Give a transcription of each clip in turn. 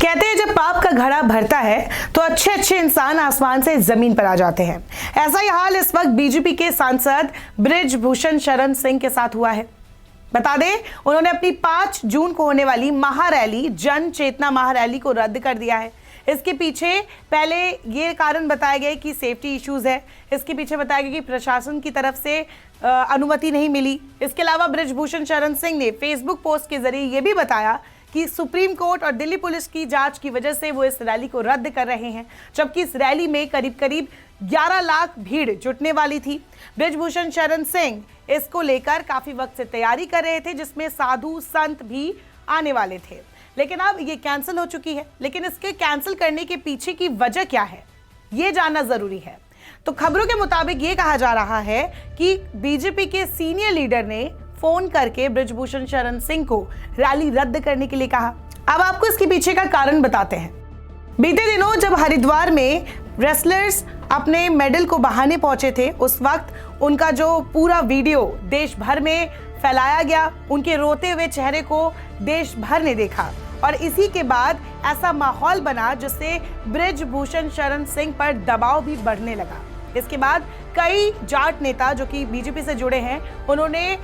कहते हैं जब पाप का घड़ा भरता है तो अच्छे अच्छे इंसान आसमान से जमीन पर आ जाते हैं। ऐसा ही हाल इस वक्त बीजेपी के सांसद बृजभूषण शरण सिंह के साथ हुआ है। बता दें, उन्होंने अपनी 5 जून को होने वाली महारैली जन चेतना महारैली को रद्द कर दिया है। इसके पीछे पहले ये कारण बताया गया कि सेफ्टी इश्यूज है। इसके पीछे बताया गया कि प्रशासन की तरफ से अनुमति नहीं मिली। इसके अलावा बृजभूषण शरण सिंह ने फेसबुक पोस्ट के जरिए ये भी बताया कि सुप्रीम कोर्ट और दिल्ली पुलिस की जांच की वजह से वो इस रैली को रद्द कर रहे हैं, जबकि इस रैली में करीब 11 लाख भीड़ जुटने वाली थी। बृजभूषण शरण सिंह इसको लेकर काफी वक्त से तैयारी कर रहे थे, जिसमें साधु संत भी आने वाले थे, लेकिन अब ये कैंसिल हो चुकी है। लेकिन इसके कैंसिल करने के पीछे की वजह क्या है, ये जानना जरूरी है। तो खबरों के मुताबिक ये कहा जा रहा है कि बीजेपी के सीनियर लीडर ने फोन करके बृजभूषण शरण सिंह को रैली रद्द करने के लिए कहा। अब आपको इसके पीछे का कारण बताते हैं। बीते दिनों जब हरिद्वार में रेसलर्स अपने मेडल को बहाने पहुंचे थे, उस वक्त उनका जो पूरा वीडियो देश भर में फैलाया गया, उनके रोते हुए चेहरे को देश भर ने देखा और इसी के बाद ऐसा माहौल बना जिससे बृजभूषण शरण सिंह पर दबाव भी बढ़ने लगा। इसके बाद कई जाट नेता जो कि बीजेपी से जुड़े हैं, उन्होंने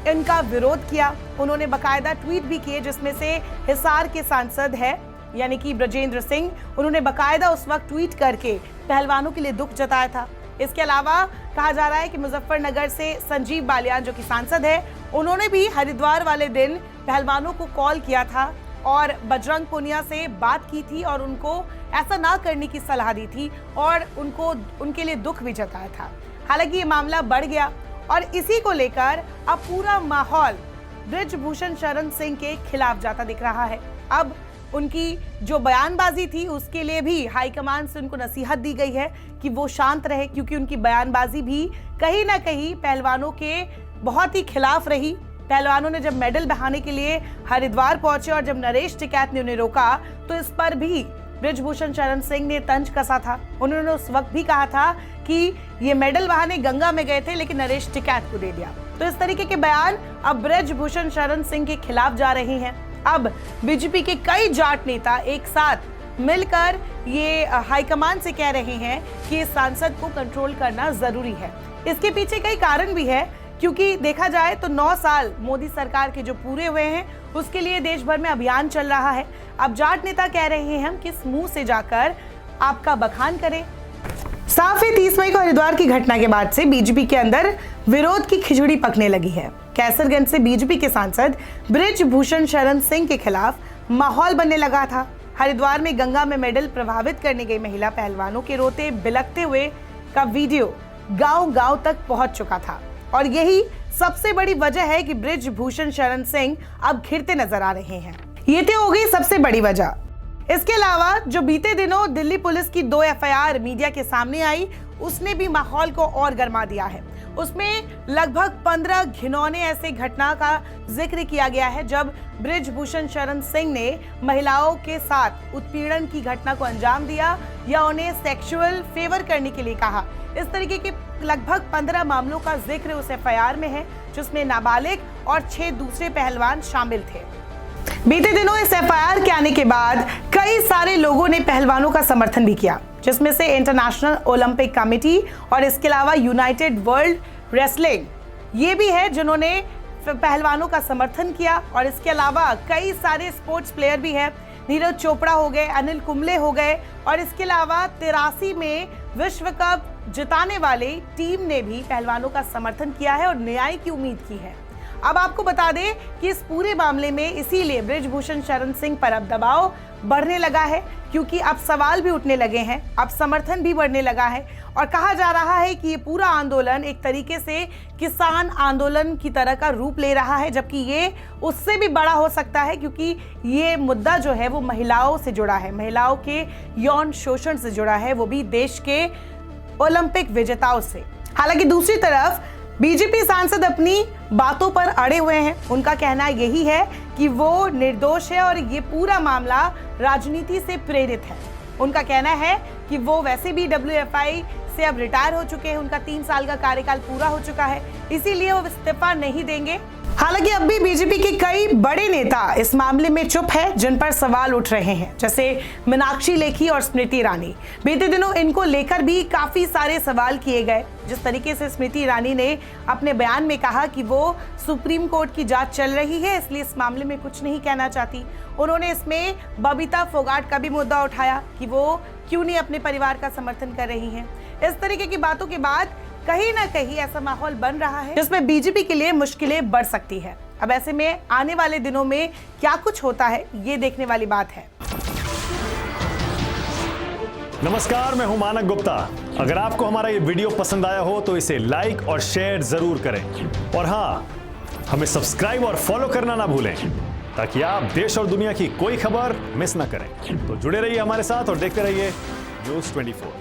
इनका विरोध किया। उन्होंने बकायदा ट्वीट भी किए, जिसमें से हिसार के सांसद है यानी कि ब्रजेंद्र सिंह, उन्होंने बकायदा उस वक्त ट्वीट करके पहलवानों के लिए दुख जताया था। इसके अलावा कहा जा रहा है कि मुजफ्फरनगर से संजीव बालियान जो कि सांसद है, उन्होंने भी हरिद्वार वाले दिन पहलवानों को कॉल किया था और बजरंग पुनिया से बात की थी और उनको ऐसा ना करने की सलाह दी थी और उनको उनके लिए दुख भी जताया था। हालांकि ये मामला बढ़ गया और इसी को लेकर अब पूरा माहौल बृजभूषण शरण सिंह के खिलाफ जाता दिख रहा है। अब उनकी जो बयानबाजी थी उसके लिए भी हाईकमान से उनको नसीहत दी गई है कि वो शांत रहे, क्योंकि उनकी बयानबाजी भी कहीं ना कहीं पहलवानों के बहुत ही खिलाफ रही। पहलवानों ने जब मेडल बहाने के लिए हरिद्वार पहुंचे और जब नरेश टिकैत ने उन्हें रोका तो इस पर भी बृजभूषण शरण सिंह ने तंज कसा था। उन्होंने उस वक्त भी कहा था कि ये मेडल बहाने गंगा में गए थे लेकिन नरेश टिकैत को दे दिया। तो इस तरीके के बयान अब बृजभूषण शरण सिंह के खिलाफ जा रहे हैं। अब बीजेपी के कई जाट नेता एक साथ मिलकर ये हाईकमान से कह रहे हैं कि इस सांसद को कंट्रोल करना जरूरी है। इसके पीछे कई कारण भी है, क्योंकि देखा जाए तो 9 साल मोदी सरकार के जो पूरे हुए हैं उसके लिए देश भर में अभियान चल रहा है। अब जाट नेता कह रहे हैं हम किस मुंह से जाकर आपका बखान करें। साफ है, 30 मई को हरिद्वार की घटना के बाद से बीजेपी के अंदर विरोध की खिचड़ी पकने लगी है। कैसरगंज से बीजेपी के सांसद बृजभूषण शरण सिंह के खिलाफ माहौल बनने लगा था। हरिद्वार में गंगा में मेडल प्रभावित करने गई महिला पहलवानों के रोते बिलखते हुए का वीडियो गांव-गांव तक पहुंच चुका था और यही सबसे बड़ी वजह है कि बृजभूषण शरण सिंह अब घिरते नजर आ रहे हैं। ये तो हो गई सबसे बड़ी वजह। इसके अलावा जो बीते दिनों दिल्ली पुलिस की 2 FIR मीडिया के सामने आई, उसने भी माहौल को और गर्मा दिया है। उसमें लगभग 15 घिनौने ऐसे घटना का जिक्र किया गया है जब बृजभूषण शरण सिंह ने महिलाओं के साथ उत्पीड़न की घटना को अंजाम दिया या उन्हें सेक्सुअल फेवर करने के लिए कहा। इस तरीके के लगभग 15 मामलों का जिक्र उस FIR में है, जिसमें नाबालिग और 6 दूसरे पहलवान शामिल थे। बीते दिनों इस FIR के आने के बाद कई सारे लोगों ने पहलवानों का समर्थन भी किया, जिसमें से इंटरनेशनल ओलंपिक कमेटी और इसके अलावा यूनाइटेड वर्ल्ड रेसलिंग ये भी है जिन्होंने पहलवानों का समर्थन किया। और इसके अलावा कई सारे स्पोर्ट्स प्लेयर भी हैं, नीरज चोपड़ा हो गए, अनिल कुंबले हो गए और इसके अलावा 83 में विश्व कप जिताने वाले टीम ने भी पहलवानों का समर्थन किया है और न्याय की उम्मीद की है। अब आपको बता दें कि इस पूरे मामले में इसीलिए बृजभूषण शरण सिंह पर अब दबाव बढ़ने लगा है, क्योंकि अब सवाल भी उठने लगे हैं, अब समर्थन भी बढ़ने लगा है और कहा जा रहा है कि ये पूरा आंदोलन एक तरीके से किसान आंदोलन की तरह का रूप ले रहा है, जबकि ये उससे भी बड़ा हो सकता है, क्योंकि ये मुद्दा जो है वो महिलाओं से जुड़ा है, महिलाओं के यौन शोषण से जुड़ा है, वो भी देश के ओलंपिक विजेताओं से। हालांकि दूसरी तरफ बीजेपी सांसद अपनी बातों पर अड़े हुए हैं। उनका कहना यही है कि वो निर्दोष है और ये पूरा मामला राजनीति से प्रेरित है। उनका कहना है कि वो वैसे भी WFI से अब रिटायर हो चुके हैं, उनका 3 साल का कार्यकाल पूरा हो चुका है, इसीलिए वो इस्तीफा नहीं देंगे। हालांकि अब भी बीजेपी के कई बड़े नेता इस मामले में चुप है, जिन पर सवाल उठ रहे हैं, जैसे मीनाक्षी लेखी और स्मृति ईरानी। बीते दिनों इनको लेकर भी काफी सारे सवाल किए गए। जिस तरीके से स्मृति ईरानी ने अपने बयान में कहा कि वो सुप्रीम कोर्ट की जांच चल रही है, इसलिए इस मामले में कुछ नहीं कहना चाहती। उन्होंने इसमें बबीता फोगाट का भी मुद्दा उठाया कि वो क्यों नहीं अपने परिवार का समर्थन कर रही हैं। इस तरीके की बातों के बाद कहीं ना कहीं ऐसा माहौल बन रहा है जिसमें बीजेपी के लिए मुश्किलें बढ़ सकती है। अब ऐसे में आने वाले दिनों में क्या कुछ होता है, ये देखने वाली बात है। नमस्कार, मैं हूं मानक गुप्ता। अगर आपको हमारा ये वीडियो पसंद आया हो तो इसे लाइक और शेयर जरूर करें, और हां, हमें सब्सक्राइब और फॉलो करना ना भूलें ताकि आप देश और दुनिया की कोई खबर मिस ना करें। तो जुड़े रहिए हमारे साथ और देखते रहिए न्यूज़ 24।